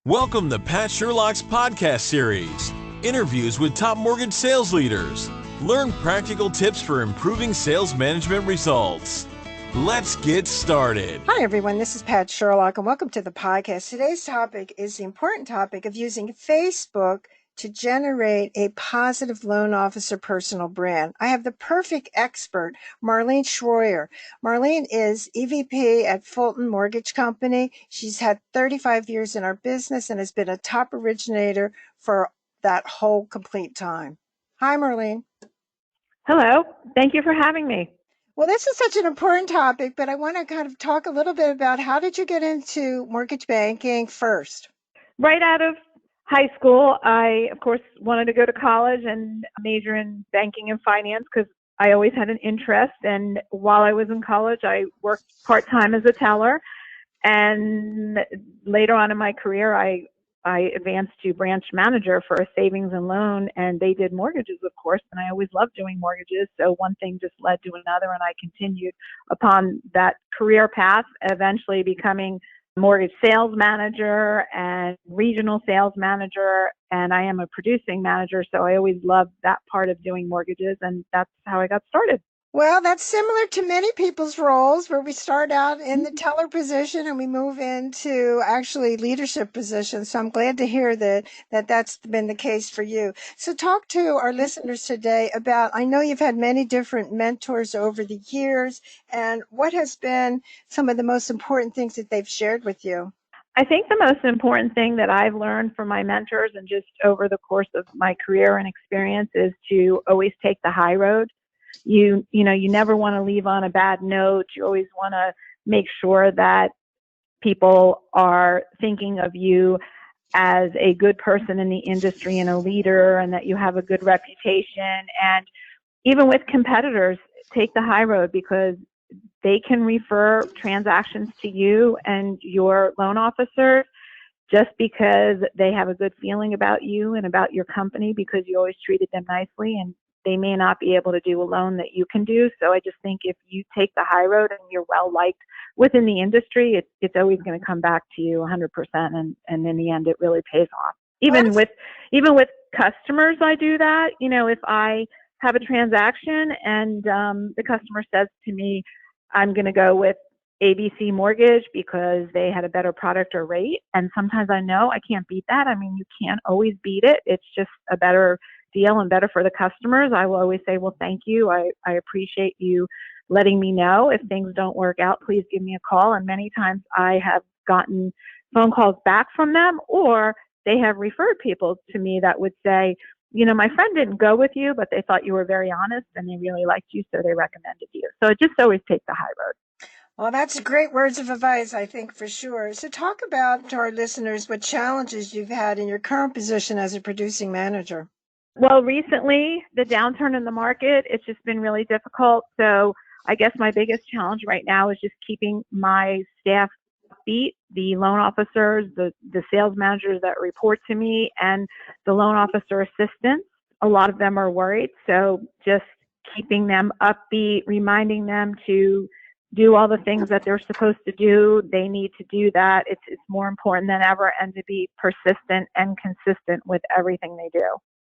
Welcome to Pat Sherlock's podcast series, interviews with top mortgage sales leaders. Learn practical tips for improving sales management results. Let's get started. Hi, everyone. This is Pat Sherlock, and welcome to the podcast. Today's topic is the important topic of using Facebook to generate a positive loan officer personal brand. I have the perfect expert, Marlene Schroyer. Marlene is EVP at Fulton Mortgage Company. She's had 35 years in our business and has been a top originator for that whole complete time. Hi, Marlene. Hello. Thank you for having me. Well, this is such an important topic, but I want to kind of talk a little bit about how did you get into mortgage banking first? Right out of high school, I, of course, wanted to go to college and major in banking and finance because I always had an interest. And while I was in college, I worked part-time as a teller. And later on in my career, I advanced to branch manager for a savings and loan, and they did mortgages, of course, and I always loved doing mortgages. So one thing just led to another, and I continued upon that career path, eventually becoming mortgage sales manager and regional sales manager, and I am a producing manager, so I always loved that part of doing mortgages, and that's how I got started. Well, that's similar to many people's roles where we start out in the teller position and we move into actually leadership positions. So I'm glad to hear that's been the case for you. So talk to our listeners today about, I know you've had many different mentors over the years, and what has been some of the most important things that they've shared with you? I think the most important thing that I've learned from my mentors and just over the course of my career and experience is to always take the high road. You never want to leave on a bad note. You always want to make sure that people are thinking of you as a good person in the industry and a leader, and that you have a good reputation. And even with competitors, take the high road because they can refer transactions to you and your loan officers just because they have a good feeling about you and about your company because you always treated them nicely, and they may not be able to do a loan that you can do. So I just think if you take the high road and you're well liked within the industry, it's always going to come back to you 100%. And in the end, it really pays off. Even with customers, I do that. If I have a transaction and the customer says to me, I'm going to go with ABC Mortgage because they had a better product or rate. And sometimes I know I can't beat that. I mean, you can't always beat it. It's just a better deal and better for the customers. I will always say, well, thank you. I appreciate you letting me know. If things don't work out, please give me a call. And many times I have gotten phone calls back from them, or they have referred people to me that would say, my friend didn't go with you, but they thought you were very honest and they really liked you, so they recommended you. So just always take the high road. Well, that's great words of advice, I think, for sure. So talk about to our listeners what challenges you've had in your current position as a producing manager. Well, recently, the downturn in the market, it's just been really difficult. So I guess my biggest challenge right now is just keeping my staff upbeat, the loan officers, the sales managers that report to me, and the loan officer assistants. A lot of them are worried. So just keeping them upbeat, reminding them to do all the things that they're supposed to do. They need to do that. It's more important than ever, and to be persistent and consistent with everything they do.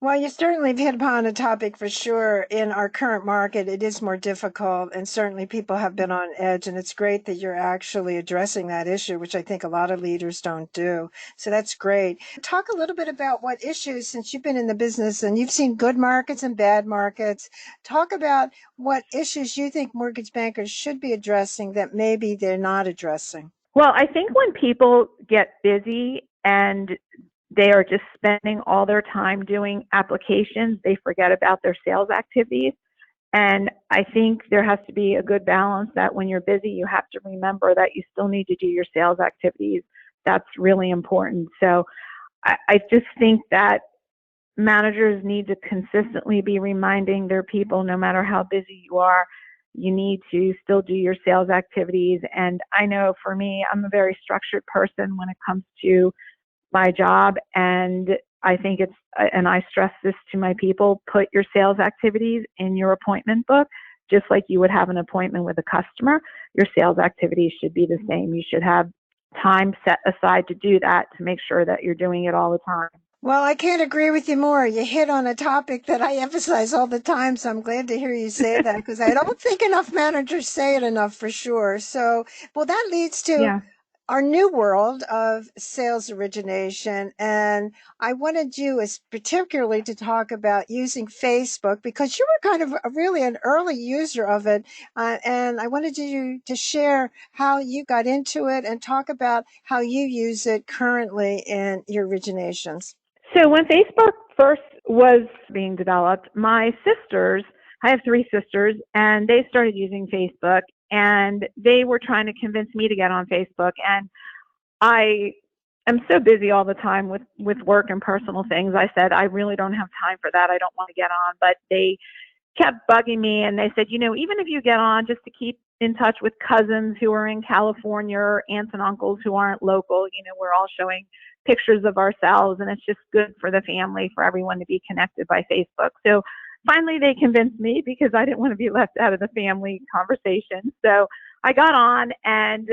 Well, you certainly have hit upon a topic for sure. In our current market, it is more difficult, and certainly people have been on edge, and it's great that you're actually addressing that issue, which I think a lot of leaders don't do. So that's great. Talk a little bit about what issues, since you've been in the business and you've seen good markets and bad markets, talk about what issues you think mortgage bankers should be addressing that maybe they're not addressing. Well, I think when people get busy and they are just spending all their time doing applications, they forget about their sales activities. And I think there has to be a good balance that when you're busy, you have to remember that you still need to do your sales activities. That's really important. So I just think that managers need to consistently be reminding their people, no matter how busy you are, you need to still do your sales activities. And I know for me, I'm a very structured person when it comes to my job, and I think and I stress this to my people, put your sales activities in your appointment book, just like you would have an appointment with a customer. Your sales activities should be the same. You should have time set aside to do that, to make sure that you're doing it all the time. Well, I can't agree with you more. You hit on a topic that I emphasize all the time, so I'm glad to hear you say that, because I don't think enough managers say it enough, for sure. So, well, that leads to Yeah. our new world of sales origination. And I wanted you particularly to talk about using Facebook, because you were kind of really an early user of it. And I wanted you to share how you got into it and talk about how you use it currently in your originations. So when Facebook first was being developed, my sisters, I have 3 sisters, and they started using Facebook, and they were trying to convince me to get on Facebook. And I am so busy all the time with work and personal things. I said, I really don't have time for that. I don't want to get on. But they kept bugging me, and they said, even if you get on, just to keep in touch with cousins who are in California, or aunts and uncles who aren't local, we're all showing pictures of ourselves, and it's just good for the family, for everyone to be connected by Facebook. So finally they convinced me, because I didn't want to be left out of the family conversation. So I got on, and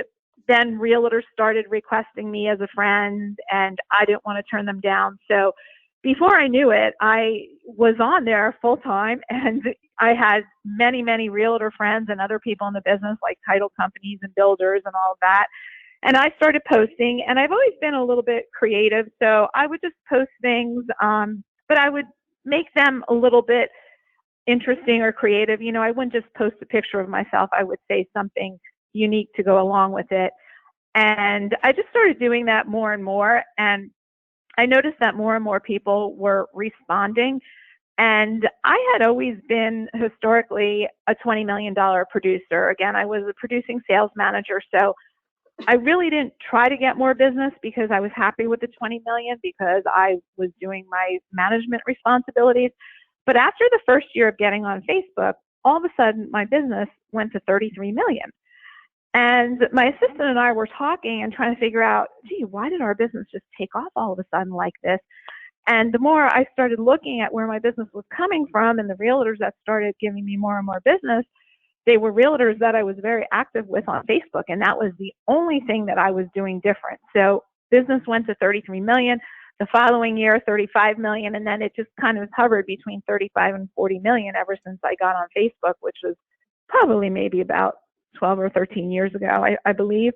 then realtors started requesting me as a friend, and I didn't want to turn them down. So before I knew it, I was on there full time, and I had many, many realtor friends and other people in the business, like title companies and builders and all of that. And I started posting, and I've always been a little bit creative. So I would just post things, but I would make them a little bit interesting or creative. I wouldn't just post a picture of myself. I would say something unique to go along with it. And I just started doing that more and more. And I noticed that more and more people were responding. And I had always been historically a $20 million producer. Again, I was a producing sales manager. So I really didn't try to get more business, because I was happy with the 20 million, because I was doing my management responsibilities. But after the first year of getting on Facebook, all of a sudden my business went to 33 million. And my assistant and I were talking and trying to figure out, gee, why did our business just take off all of a sudden like this? And the more I started looking at where my business was coming from, and the realtors that started giving me more and more business, they were realtors that I was very active with on Facebook. And that was the only thing that I was doing different. So business went to 33 million. The following year, 35 million. And then it just kind of hovered between 35 and 40 million ever since I got on Facebook, which was probably maybe about 12 or 13 years ago, I believe.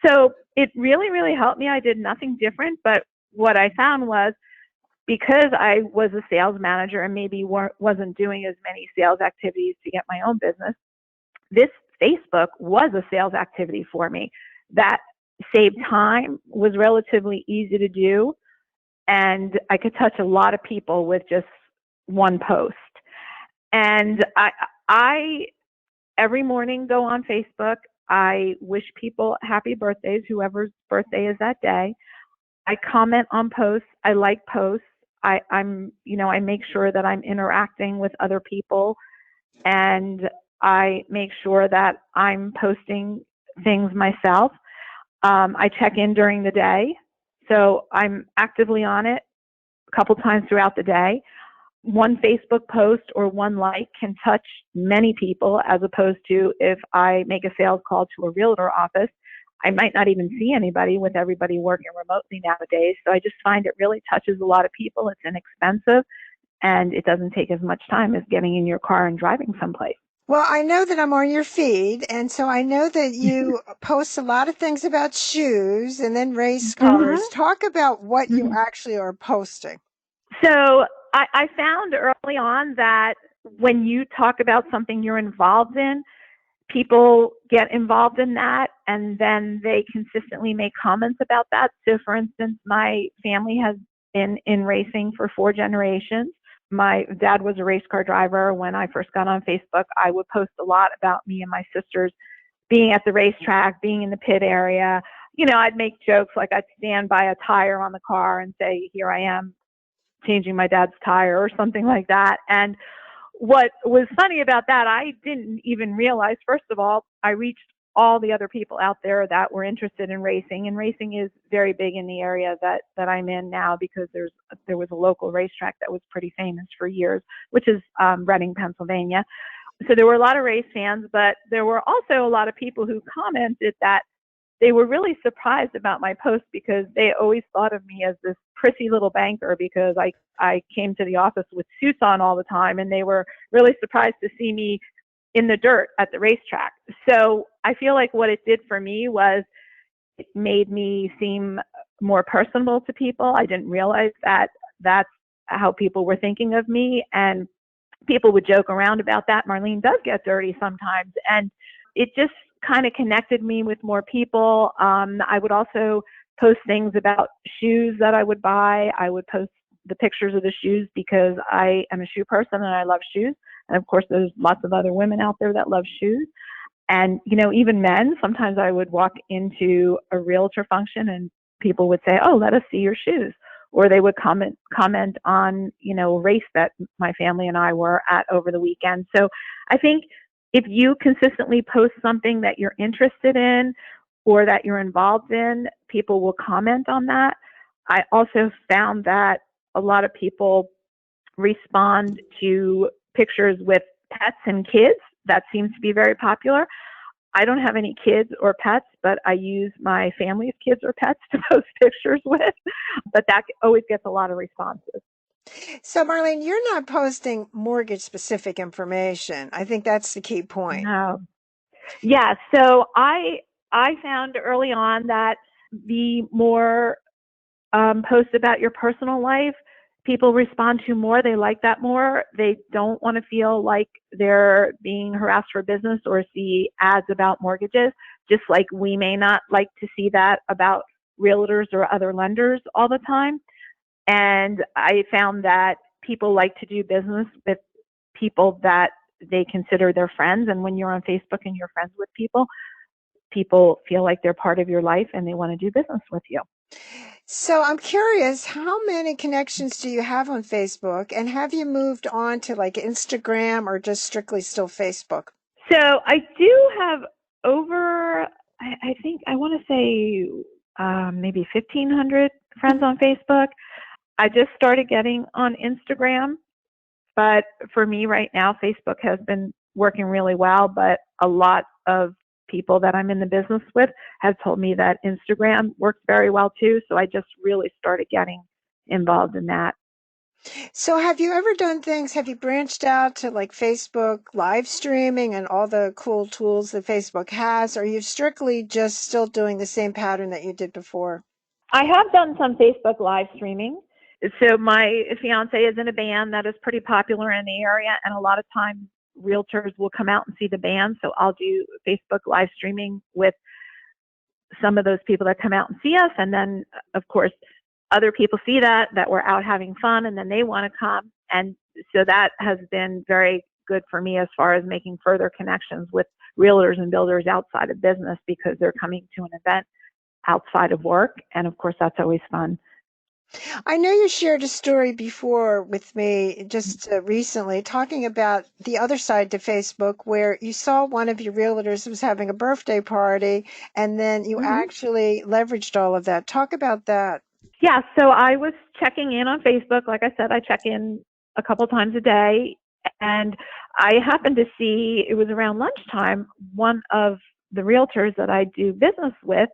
So it really, really helped me. I did nothing different, but what I found was, because I was a sales manager and maybe wasn't doing as many sales activities to get my own business, this Facebook was a sales activity for me that saved time, was relatively easy to do, and I could touch a lot of people with just one post. And I every morning go on Facebook. I wish people happy birthdays, whoever's birthday is that day. I comment on posts. I like posts. I make sure that I'm interacting with other people, and I make sure that I'm posting things myself. I check in during the day, so I'm actively on it a couple times throughout the day. One Facebook post or one like can touch many people, as opposed to if I make a sales call to a realtor office, I might not even see anybody, with everybody working remotely nowadays. So I just find it really touches a lot of people. It's inexpensive, and it doesn't take as much time as getting in your car and driving someplace. Well, I know that I'm on your feed, and so I know that you post a lot of things about shoes and then race cars. Mm-hmm. Talk about what you Mm-hmm. actually are posting. So I found early on that when you talk about something you're involved in, people get involved in that, and then they consistently make comments about that. So for instance, my family has been in racing for 4 generations. My dad was a race car driver. When I first got on Facebook, I would post a lot about me and my sisters being at the racetrack, being in the pit area. I'd make jokes, like I'd stand by a tire on the car and say, here I am changing my dad's tire, or something like that. And what was funny about that, I didn't even realize, first of all, I reached all the other people out there that were interested in racing. And racing is very big in the area that I'm in now, because there was a local racetrack that was pretty famous for years, which is Reading, Pennsylvania. So there were a lot of race fans, but there were also a lot of people who commented that they were really surprised about my posts because they always thought of me as this prissy little banker because I came to the office with suits on all the time, and they were really surprised to see me in the dirt at the racetrack. So I feel like what it did for me was it made me seem more personable to people. I didn't realize that that's how people were thinking of me, and people would joke around about that. Marlene does get dirty sometimes, and it just kind of connected me with more people. I would also post things about shoes that I would buy. I would post the pictures of the shoes because I am a shoe person and I love shoes. And of course, there's lots of other women out there that love shoes. And, even men, sometimes I would walk into a realtor function and people would say, "Oh, let us see your shoes." Or they would comment on, a race that my family and I were at over the weekend. So I think if you consistently post something that you're interested in or that you're involved in, people will comment on that. I also found that a lot of people respond to pictures with pets and kids. That seems to be very popular. I don't have any kids or pets, but I use my family's kids or pets to post pictures with. But that always gets a lot of responses. So, Marlene, you're not posting mortgage-specific information. I think that's the key point. No. Yeah. So I found early on that the more posts about your personal life, people respond to more. They like that more. They don't want to feel like they're being harassed for business or see ads about mortgages, just like we may not like to see that about realtors or other lenders all the time. And I found that people like to do business with people that they consider their friends. And when you're on Facebook and you're friends with people, people feel like they're part of your life and they want to do business with you. So I'm curious, how many connections do you have on Facebook? And have you moved on to like Instagram or just strictly still Facebook? So I do have over, I think, I want to say maybe 1,500 friends on Facebook. I just started getting on Instagram, but for me right now, Facebook has been working really well, but a lot of people that I'm in the business with have told me that Instagram works very well too. So I just really started getting involved in that. So have you ever done things, have you branched out to like Facebook live streaming and all the cool tools that Facebook has? Or are you strictly just still doing the same pattern that you did before? I have done some Facebook live streaming. So my fiance is in a band that is pretty popular in the area, and a lot of times realtors will come out and see the band. So I'll do Facebook live streaming with some of those people that come out and see us. And then, of course, other people see that we're out having fun, and then they want to come. And so that has been very good for me as far as making further connections with realtors and builders outside of business because they're coming to an event outside of work. And of course, that's always fun. I know you shared a story before with me just recently talking about the other side to Facebook where you saw one of your realtors was having a birthday party and then you actually leveraged all of that. Talk about that. Yeah, so I was checking in on Facebook. Like I said, I check in a couple times a day, and I happened to see, it was around lunchtime, one of the realtors that I do business with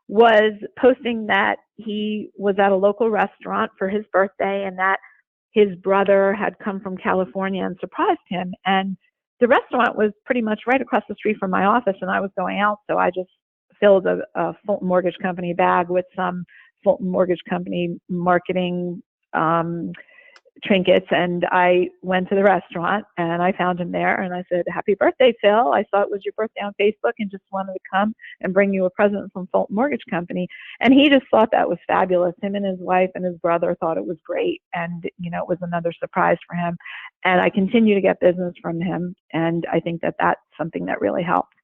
was posting that he was at a local restaurant for his birthday and that his brother had come from California and surprised him. And the restaurant was pretty much right across the street from my office, and I was going out, so I just filled a Fulton Mortgage Company bag with some Fulton Mortgage Company marketing trinkets, and I went to the restaurant and I found him there and I said, "Happy birthday, Phil. I saw it was your birthday on Facebook and just wanted to come and bring you a present from Fulton Mortgage Company." And he just thought that was fabulous. Him and his wife and his brother thought it was great, and it was another surprise for him. And I continue to get business from him, and I think that that's something that really helped.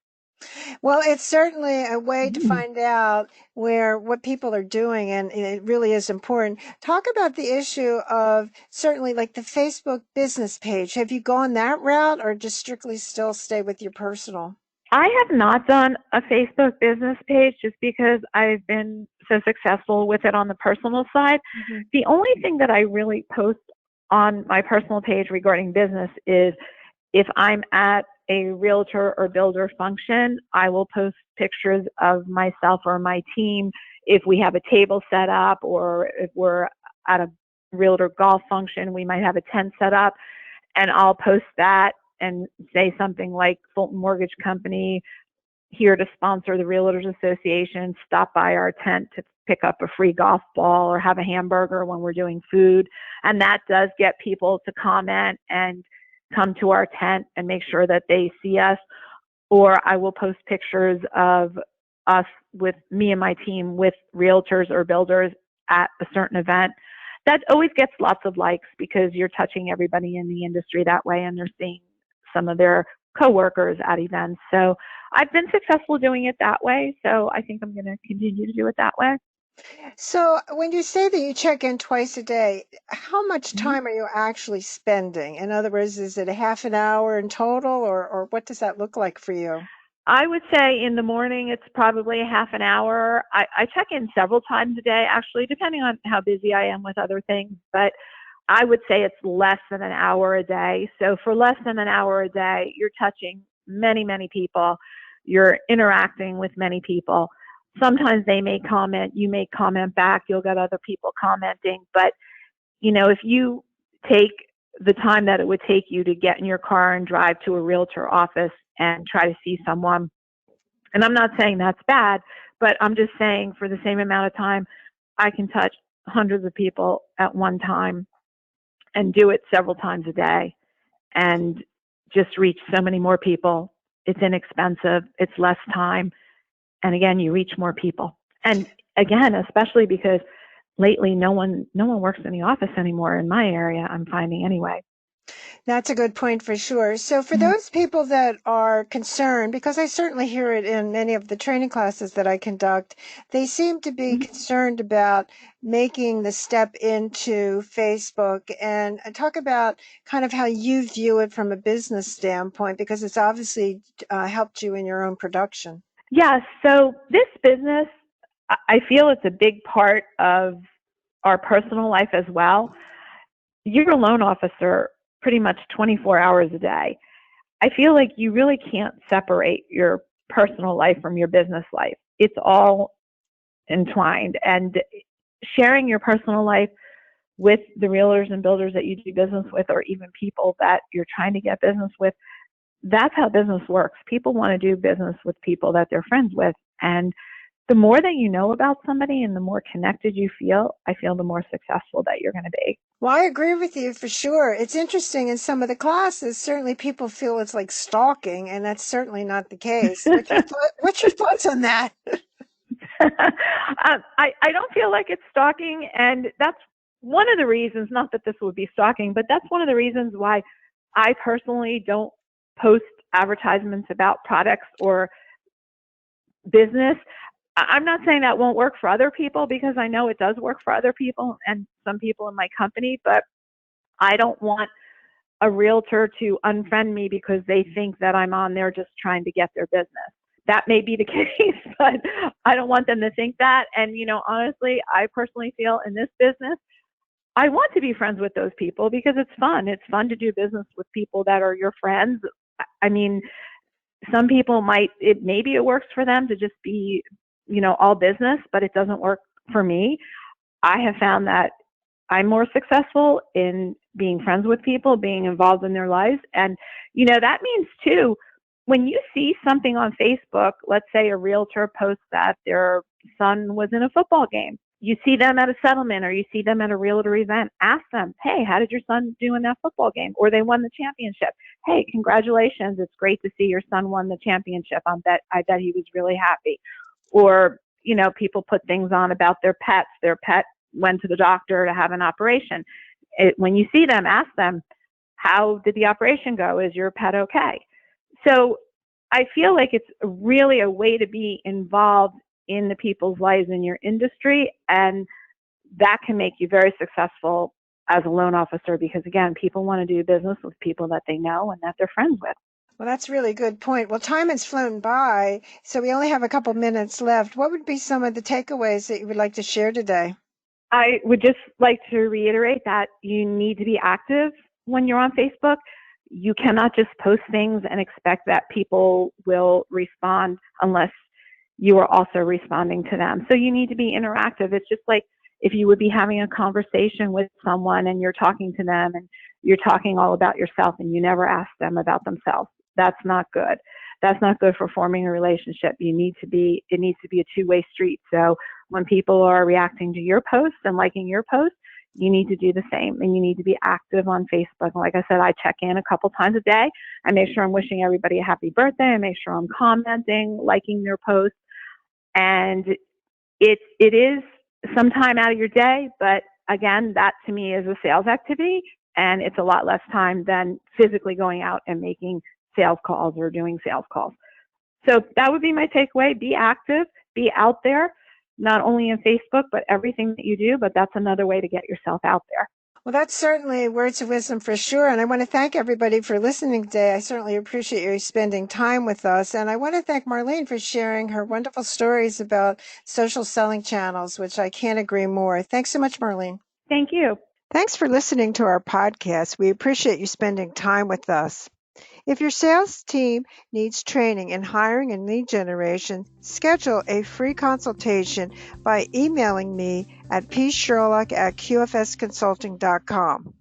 Well, it's certainly a way to find out what people are doing, and it really is important. Talk about the issue of certainly like the Facebook business page. Have you gone that route or just strictly still stay with your personal? I have not done a Facebook business page just because I've been so successful with it on the personal side. The only thing that I really post on my personal page regarding business is if I'm at a realtor or builder function, I will post pictures of myself or my team. If we have a table set up, or if we're at a realtor golf function, we might have a tent set up, and I'll post that and say something like Fulton Mortgage Company here to sponsor the Realtors Association, stop by our tent to pick up a free golf ball or have a hamburger when we're doing food. And that does get people to comment and come to our tent and make sure that they see us. Or I will post pictures of us with me and my team with realtors or builders at a certain event. That always gets lots of likes because you're touching everybody in the industry that way, and they're seeing some of their coworkers at events. So I've been successful doing it that way. So I think I'm going to continue to do it that way. So when you say that you check in twice a day, how much time are you actually spending? In other words, is it a half an hour in total, or what does that look like for you? I would say in the morning, it's probably a half an hour. I check in several times a day, actually, depending on how busy I am with other things. But I would say it's less than an hour a day. So for less than an hour a day, you're touching many, many people. You're interacting with many people. Sometimes they may comment, you may comment back, you'll get other people commenting. But, if you take the time that it would take you to get in your car and drive to a realtor office and try to see someone, and I'm not saying that's bad, but I'm just saying for the same amount of time, I can touch hundreds of people at one time and do it several times a day and just reach so many more people. It's inexpensive. It's less time. And again, you reach more people. And again, especially because lately no one works in the office anymore in my area, I'm finding anyway. That's a good point for sure. So for those people that are concerned, because I certainly hear it in many of the training classes that I conduct, they seem to be concerned about making the step into Facebook, and talk about kind of how you view it from a business standpoint, because it's obviously helped you in your own production. Yeah, so this business, I feel it's a big part of our personal life as well. You're a loan officer pretty much 24 hours a day. I feel like you really can't separate your personal life from your business life. It's all entwined. And sharing your personal life with the realtors and builders that you do business with, or even people that you're trying to get business with, that's how business works. People want to do business with people that they're friends with. And the more that you know about somebody and the more connected you feel, I feel the more successful that you're going to be. Well, I agree with you for sure. It's interesting in some of the classes, certainly people feel it's like stalking, and that's certainly not the case. What's your thoughts on that? I don't feel like it's stalking, and that's one of the reasons, not that this would be stalking, but that's one of the reasons why I personally don't post advertisements about products or business. I'm not saying that won't work for other people, because I know it does work for other people and some people in my company, but I don't want a realtor to unfriend me because they think that I'm on there just trying to get their business. That may be the case, but I don't want them to think that. And, honestly, I personally feel in this business, I want to be friends with those people because it's fun. It's fun to do business with people that are your friends. I mean, some people maybe it works for them to just be, all business, but it doesn't work for me. I have found that I'm more successful in being friends with people, being involved in their lives. And, that means too, when you see something on Facebook, let's say a realtor posts that their son was in a football game, you see them at a settlement or you see them at a realtor event, ask them, hey, how did your son do in that football game? Or they won the championship. Hey, congratulations. It's great to see your son won the championship. I bet he was really happy. Or, people put things on about their pets. Their pet went to the doctor to have an operation. When you see them, ask them, how did the operation go? Is your pet okay? So I feel like it's really a way to be involved in the people's lives in your industry, and that can make you very successful as a loan officer because, again, people want to do business with people that they know and that they're friends with. Well, that's a really good point. Well, time has flown by, so we only have a couple minutes left. What would be some of the takeaways that you would like to share today? I would just like to reiterate that you need to be active when you're on Facebook. You cannot just post things and expect that people will respond unless you are also responding to them. So you need to be interactive. It's just like if you would be having a conversation with someone and you're talking to them and you're talking all about yourself and you never ask them about themselves. That's not good. That's not good for forming a relationship. It needs to be a two-way street. So when people are reacting to your posts and liking your posts, you need to do the same, and you need to be active on Facebook. And like I said, I check in a couple times a day. I make sure I'm wishing everybody a happy birthday. I make sure I'm commenting, liking their posts. And it is some time out of your day, but again, that to me is a sales activity, and it's a lot less time than physically going out and making sales calls or doing sales calls. So that would be my takeaway. Be active, be out there, not only in Facebook, but everything that you do, but that's another way to get yourself out there. Well, that's certainly words of wisdom for sure. And I want to thank everybody for listening today. I certainly appreciate you spending time with us. And I want to thank Marlene for sharing her wonderful stories about social selling channels, which I can't agree more. Thanks so much, Marlene. Thank you. Thanks for listening to our podcast. We appreciate you spending time with us. If your sales team needs training in hiring and lead generation, schedule a free consultation by emailing me at psherlock@qfsconsulting.com.